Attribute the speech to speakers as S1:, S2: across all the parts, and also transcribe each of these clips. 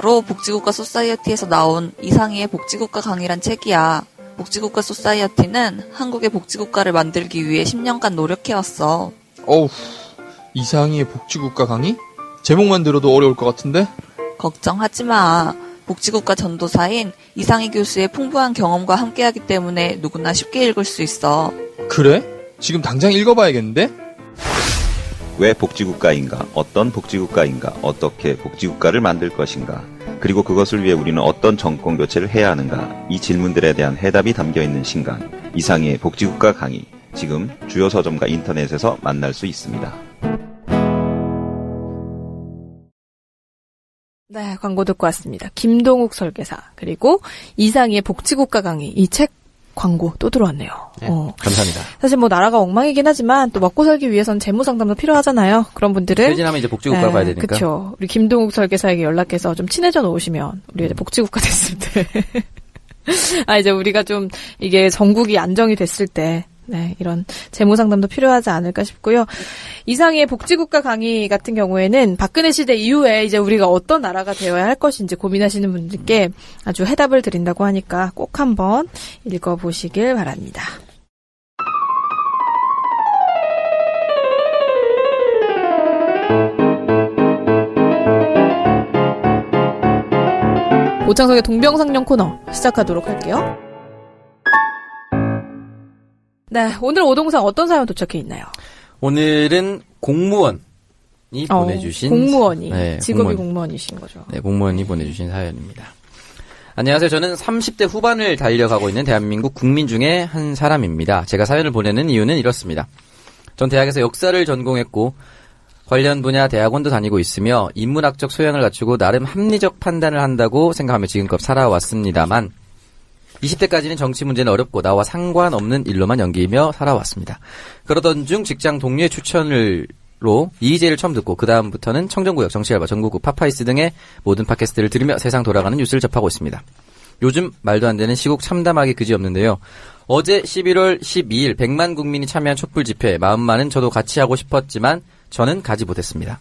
S1: 복지국가 소사이어티에서 나온 이상희의 복지국가 강의란 책이야. 복지국가 소사이어티는 한국의 복지국가를 만들기 위해 10년간 노력해왔어.
S2: 어우, 이상희의 복지국가 강의? 제목만 들어도 어려울 것 같은데?
S1: 걱정하지 마. 복지국가 전도사인 이상희 교수의 풍부한 경험과 함께하기 때문에 누구나 쉽게 읽을 수 있어.
S2: 그래? 지금 당장 읽어봐야겠는데?
S3: 왜 복지국가인가? 어떤 복지국가인가? 어떻게 복지국가를 만들 것인가? 그리고 그것을 위해 우리는 어떤 정권 교체를 해야 하는가? 이 질문들에 대한 해답이 담겨있는 신간 이상희의 복지국가 강의, 지금 주요 서점과 인터넷에서 만날 수 있습니다.
S4: 네, 광고 듣고 왔습니다. 김동욱 설계사 그리고 이상희의 복지국가 강의, 이 책 광고 또 들어왔네요.
S5: 네, 감사합니다.
S4: 사실 뭐 나라가 엉망이긴 하지만 또 먹고 살기 위해선 재무 상담도 필요하잖아요. 그런 분들은
S5: 퇴진하면 이제 복지국가로 가야 되니까.
S4: 그렇죠. 우리 김동욱 설계사에게 연락해서 좀 친해져 놓으시면 우리가 이제 복지국가 됐을 때 이제 우리가 좀 이게 전국이 안정이 됐을 때 이런 재무 상담도 필요하지 않을까 싶고요. 이상희의 복지국가 강의 같은 경우에는 박근혜 시대 이후에 이제 우리가 어떤 나라가 되어야 할 것인지 고민하시는 분들께 아주 해답을 드린다고 하니까 꼭 한번 읽어보시길 바랍니다. 오창석의 동병상련 코너 시작하도록 할게요. 네, 오늘 오동상 어떤 사연 도착해 있나요?
S5: 오늘은 공무원이 보내주신
S4: 공무원이
S5: 네,
S4: 직업이 공무원이신 거죠.
S5: 네, 공무원이 보내주신 사연입니다. 안녕하세요. 저는 30대 후반을 달려가고 있는 대한민국 국민 중에 한 사람입니다. 제가 사연을 보내는 이유는 이렇습니다. 전 대학에서 역사를 전공했고 관련 분야 대학원도 다니고 있으며 인문학적 소양을 갖추고 나름 합리적 판단을 한다고 생각하며 지금껏 살아왔습니다만 20대까지는 정치 문제는 어렵고 나와 상관없는 일로만 연기이며 살아왔습니다. 그러던 중 직장 동료의 추천으로 이의제를 처음 듣고 그 다음부터는 청정구역, 정치알바, 전국구, 파파이스 등의 모든 팟캐스트를 들으며 세상 돌아가는 뉴스를 접하고 있습니다. 요즘 말도 안 되는 시국 참담하기 그지없는데요. 어제 11월 12일 100만 국민이 참여한 촛불 집회, 마음만은 저도 같이 하고 싶었지만 저는 가지 못했습니다.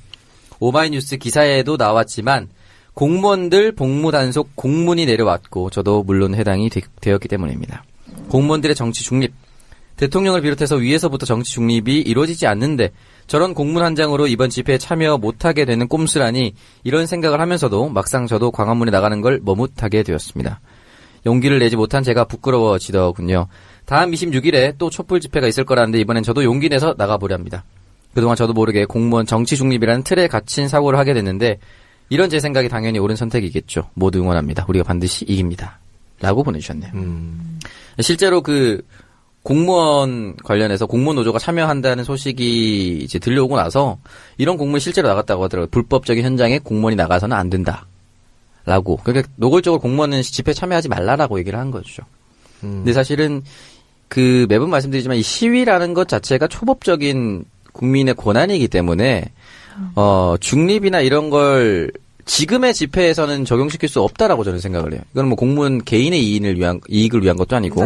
S5: 오마이뉴스 기사에도 나왔지만 공무원들 복무 단속 공문이 내려왔고 저도 물론 해당이 되었기 때문입니다. 공무원들의 정치 중립, 대통령을 비롯해서 위에서부터 정치 중립이 이루어지지 않는데 저런 공문 한 장으로 이번 집회에 참여 못하게 되는 꼼수라니 이런 생각을 하면서도 막상 저도 광화문에 나가는 걸 머뭇하게 되었습니다. 용기를 내지 못한 제가 부끄러워지더군요. 다음 26일에 또 촛불 집회가 있을 거라는데 이번엔 저도 용기 내서 나가보려 합니다. 그동안 저도 모르게 공무원 정치 중립이라는 틀에 갇힌 사고를 하게 됐는데 이런 제 생각이 당연히 옳은 선택이겠죠. 모두 응원합니다. 우리가 반드시 이깁니다. 라고 보내주셨네요. 실제로 그 공무원 관련해서 공무원 노조가 참여한다는 소식이 이제 들려오고 나서 이런 공무원이 실제로 나갔다고 하더라고요. 불법적인 현장에 공무원이 나가서는 안 된다. 라고. 그러니까 노골적으로 공무원은 집회에 참여하지 말라라고 얘기를 한 거죠. 근데 사실은 그 매번 말씀드리지만 이 시위라는 것 자체가 초법적인 국민의 권한이기 때문에 중립이나 이런 걸 지금의 집회에서는 적용시킬 수 없다라고 저는 생각을 해요. 이건 뭐 공무원 개인의 이익을 위한 것도 아니고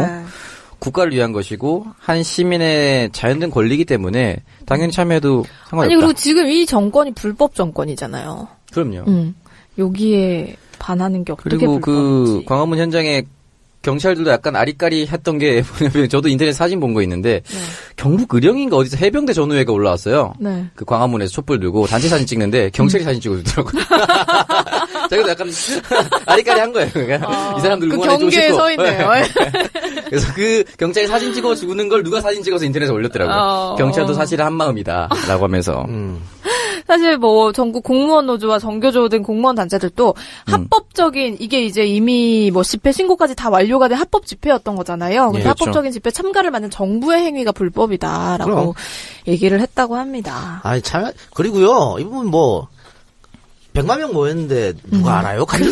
S5: 국가를 위한 것이고 한 시민의 자연된 권리이기 때문에 당연히 참여해도 상관없다.
S4: 아니 그리고 지금 이 정권이 불법 정권이잖아요.
S5: 그럼요.
S4: 여기에 반하는 게 어떻게
S5: 그리고
S4: 불법인지.
S5: 그 광화문 현장에 경찰들도 약간 아리까리 했던 게 뭐냐면 저도 인터넷 사진 본 거 있는데 경북 의령인가 어디서 해병대 전우회가 올라왔어요.
S4: 네.
S5: 그 광화문에서 촛불 들고 단체 사진 찍는데 경찰이 사진 찍어주더라고요. 자기도 약간 아리까리 한 거예요. 그러니까 이 사람들 응원해 주고 싶고.
S4: 경계에 서 있네요.
S5: 그래서 그 경찰이 사진 찍어주는 걸 누가 사진 찍어서 인터넷에 올렸더라고요. 경찰도 사실은 한 마음이다라고 하면서.
S4: 사실 뭐 전국 공무원 노조와 정교조 등 공무원 단체들도 합법적인 이게 이제 이미 뭐 집회 신고까지 다 완료가 된 합법 집회였던 거잖아요. 근데
S5: 그렇죠.
S4: 합법적인 집회 참가를 막는 정부의 행위가 불법이다라고
S6: 그럼.
S4: 얘기를 했다고 합니다.
S6: 아니, 그리고요, 이분 뭐, 100만 명 모였는데, 누가 알아요? 간지